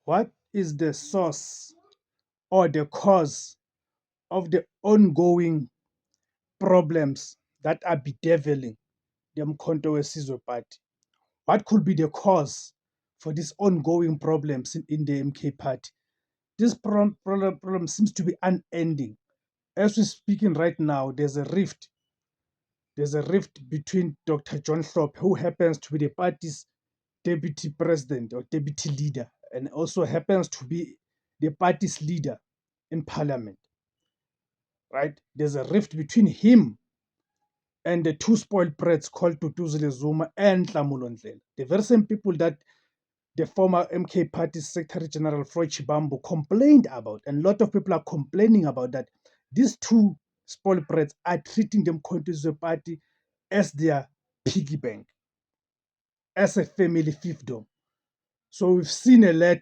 What is the source or the cause of the ongoing problems that are bedeviling the Umkhonto weSizwe Party? What could be the cause for these ongoing problems in the MK Party? This problem seems to be unending. As we're speaking right now, there's a rift. There's a rift between Dr. John Hlophe, who happens to be the party's deputy president or deputy leader, and also happens to be the party's leader in parliament. Right? There's a rift between him and the two spoiled brats called Tutuzile Zuma and Tlamulo Ndlela. The very same people that the former MK Party Secretary General Floyd Chibambo complained about, and a lot of people are complaining about that. These two spoiled brats are treating the Umkhonto weSizwe Party as their piggy bank, as a family fiefdom. So we've seen a letter